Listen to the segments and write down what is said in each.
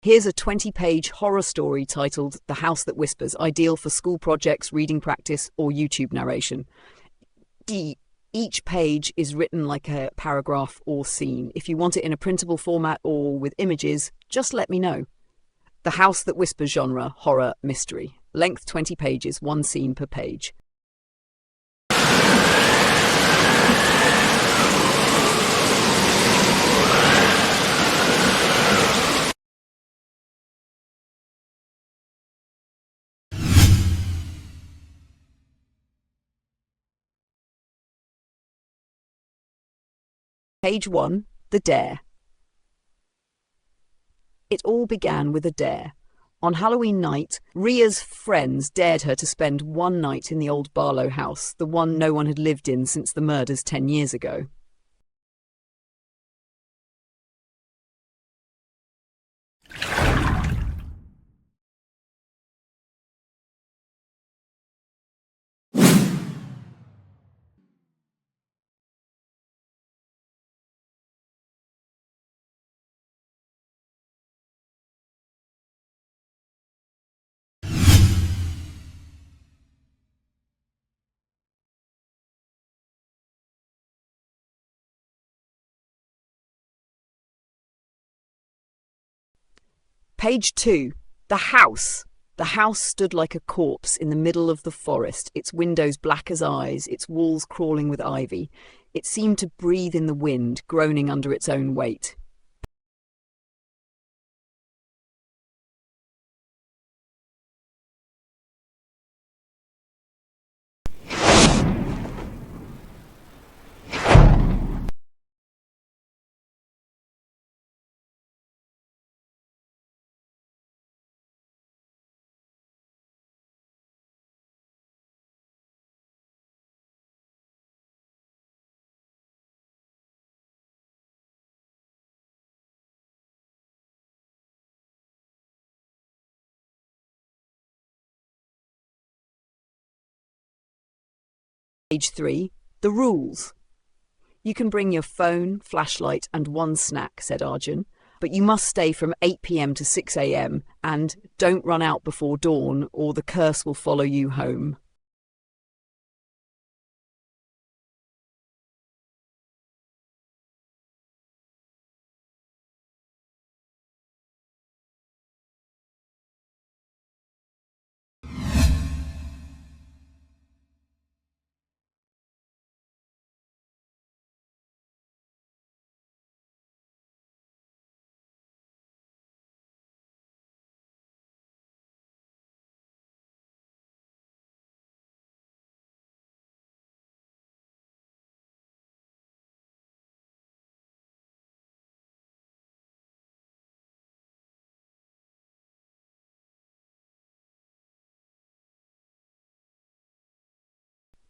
Here's a 20-page horror story titled The House That Whispers, ideal for school projects, reading practice, or YouTube narration. Each page is written like a paragraph or scene. If you want it in a printable format or with images, just let me know. The House That Whispers genre, horror, mystery. Length 20 pages, one scene per page. Page 1. The Dare. It all began with a dare. On Halloween night, Ria's friends dared her to spend one night in the old Barlow house, the one no one had lived in since the murders 10 years ago. Page 2. The House. The house stood like a corpse in the middle of the forest, its windows black as eyes, its walls crawling with ivy. It seemed to breathe in the wind, groaning under its own weight. Page 3. The Rules. You can bring your phone, flashlight, and one snack, said Arjun, but you must stay from 8 p.m. to 6 a.m. and don't run out before dawn or the curse will follow you home.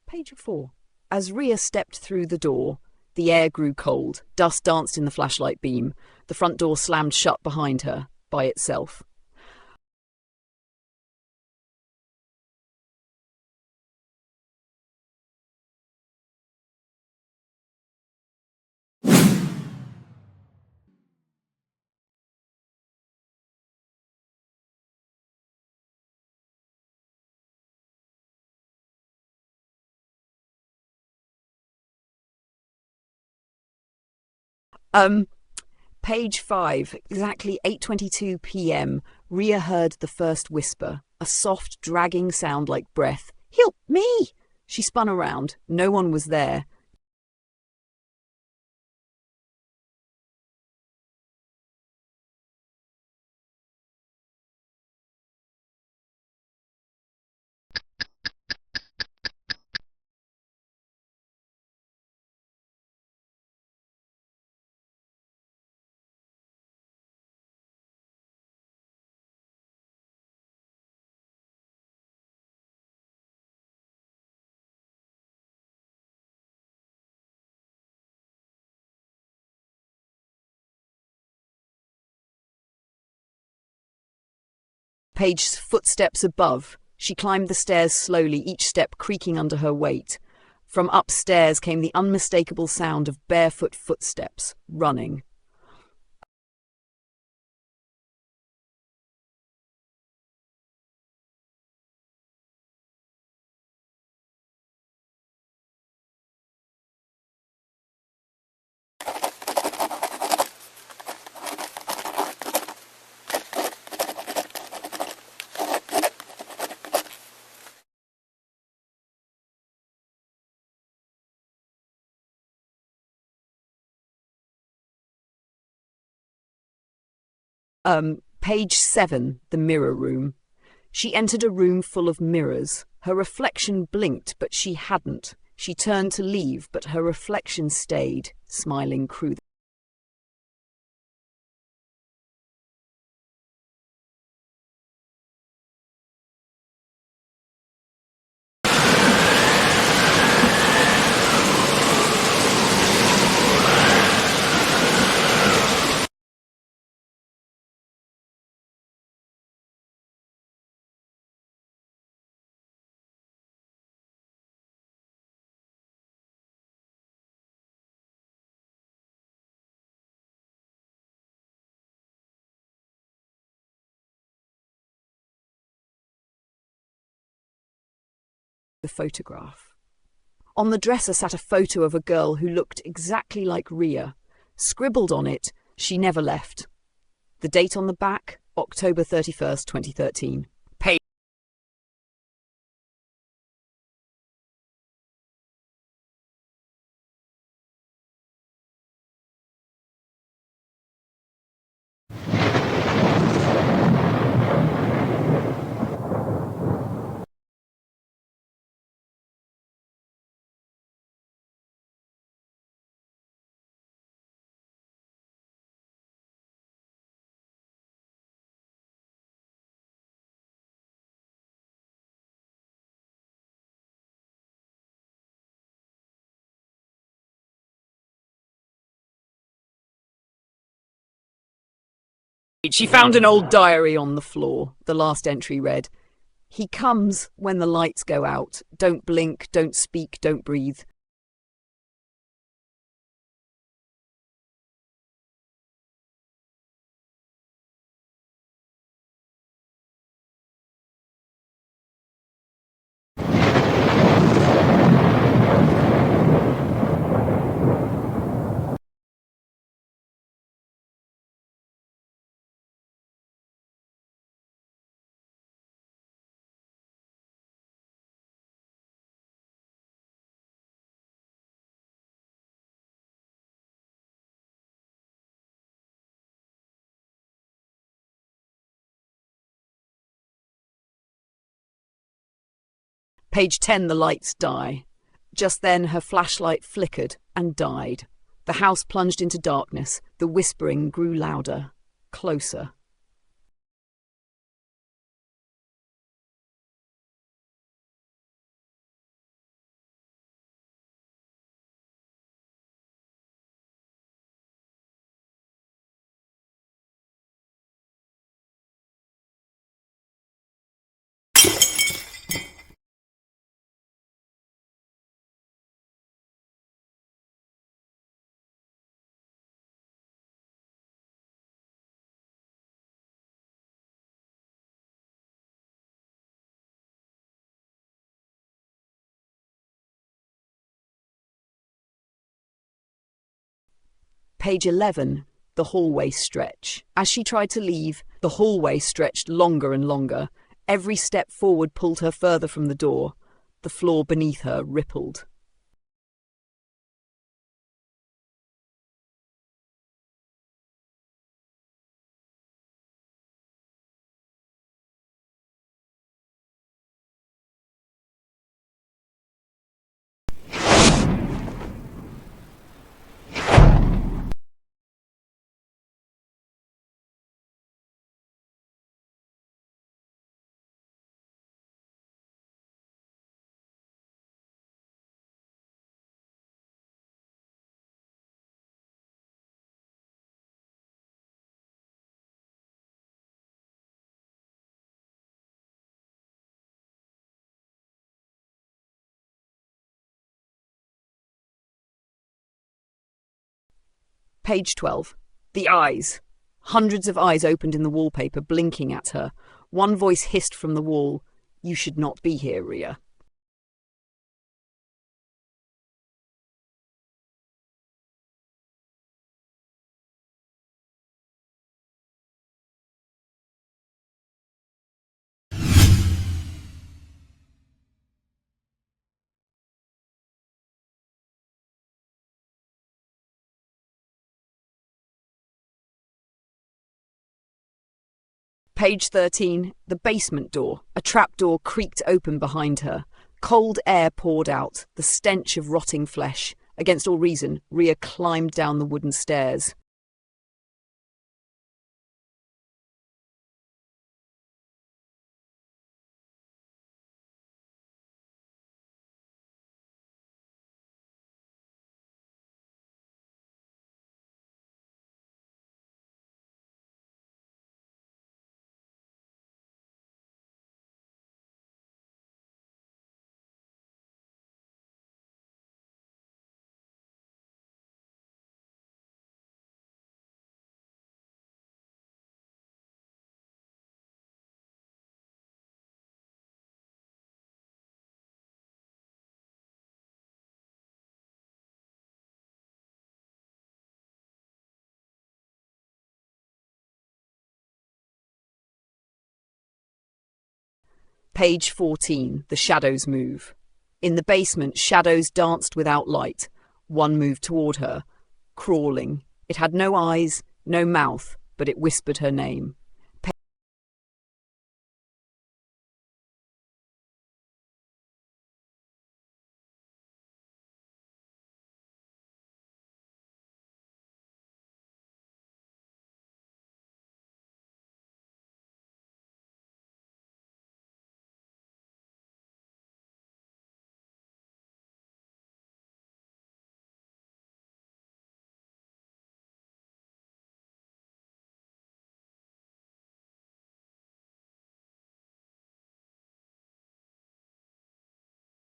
Page 4. As Ria stepped through the door, the air grew cold. Dust danced in the flashlight beam. The front door slammed shut behind her, by itself. Page 5, exactly 8:22 p.m. Ria heard the first whisper, a soft, dragging sound like breath. Help me! She spun around. No one was there. Page's footsteps above. She climbed the stairs slowly, each step creaking under her weight. From upstairs came the unmistakable sound of barefoot footsteps, running. Page 7, the mirror room. She entered a room full of mirrors. Her reflection blinked, but she hadn't. She turned to leave, but her reflection stayed, smiling cruelly. The photograph. On the dresser sat a photo of a girl who looked exactly like Ria. Scribbled on it, "She never left." The date on the back, October 31st, 2013. She found an old diary on the floor. The last entry read, "He comes when the lights go out. Don't blink, don't speak, don't breathe." Page 10, the lights die. Just then her flashlight flickered and died. The house plunged into darkness. The whispering grew louder, closer. Page 11, the hallway stretch. As she tried to leave, the hallway stretched longer and longer. Every step forward pulled her further from the door. The floor beneath her rippled. Page 12. The eyes. Hundreds of eyes opened in the wallpaper, blinking at her. One voice hissed from the wall, "You should not be here, Ria." Page 13, the basement door. A trapdoor creaked open behind her. Cold air poured out, the stench of rotting flesh. Against all reason, Ria climbed down the wooden stairs. Page 14, the shadows move. In the basement, shadows danced without light. One moved toward her, crawling. It had no eyes, no mouth, but it whispered her name.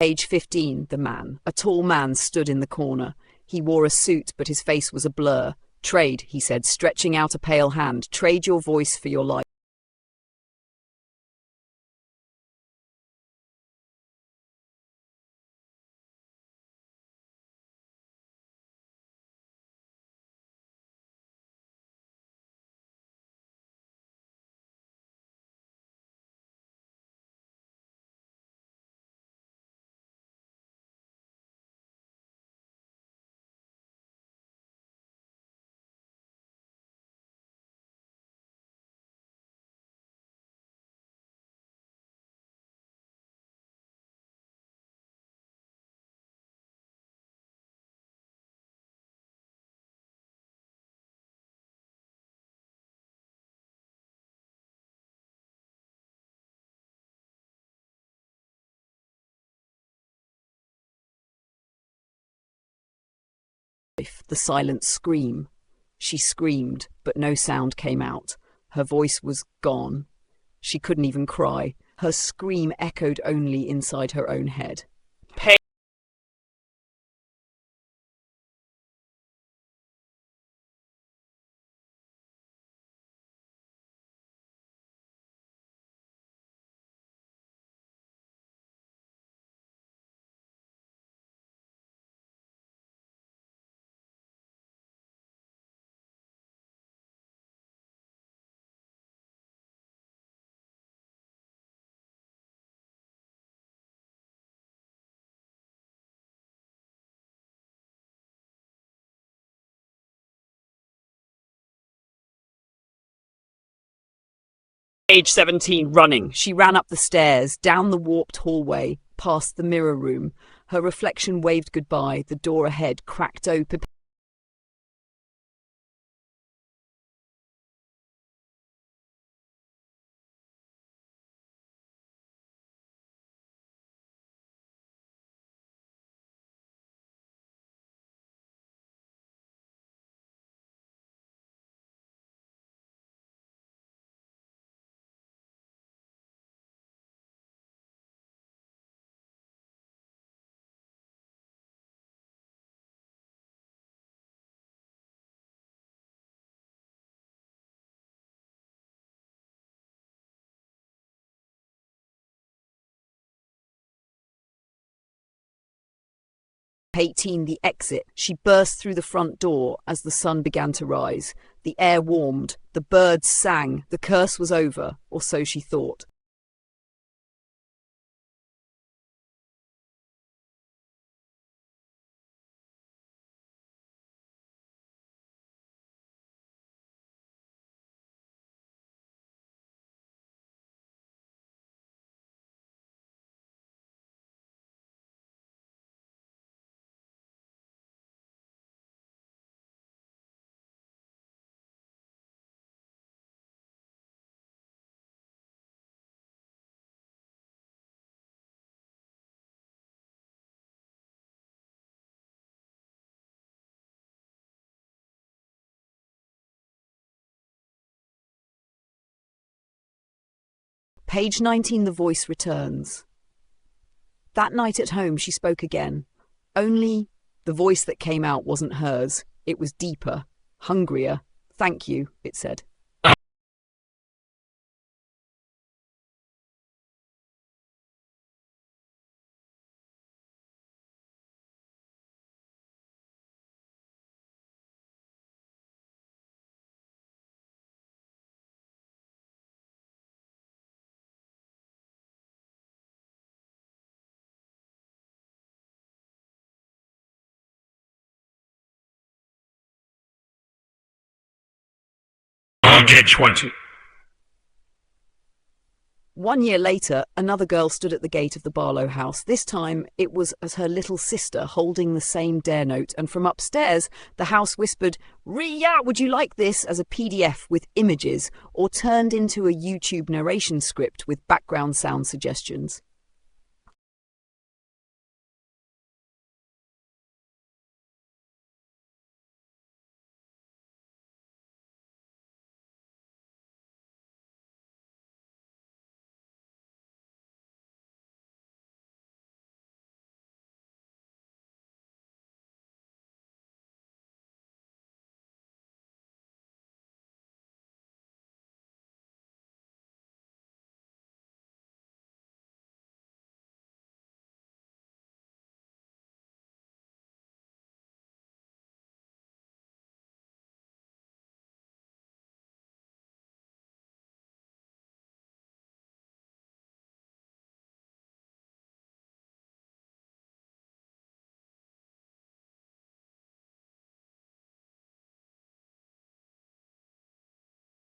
Page 15, the man. A tall man stood in the corner. He wore a suit, but his face was a blur. Trade, he said, stretching out a pale hand. Trade your voice for your life. The silent scream. She screamed, but no sound came out. Her voice was gone. She couldn't even cry. Her scream echoed only inside her own head. Page 17, running. She ran up the stairs, down the warped hallway, past the mirror room. Her reflection waved goodbye. The door ahead cracked open. Page 18, the exit. She burst through the front door as the sun began to rise. The air warmed. The birds sang. The curse was over, or so she thought. Page 19, the voice returns. That night at home, she spoke again. Only the voice that came out wasn't hers. It was deeper, hungrier. Thank you, it said. I'll get 20. 1 year later, another girl stood at the gate of the Barlow house. This time, it was as her little sister holding the same dare note, and from upstairs, the house whispered, "Ria, would you like this?" as a PDF with images, or turned into a YouTube narration script with background sound suggestions.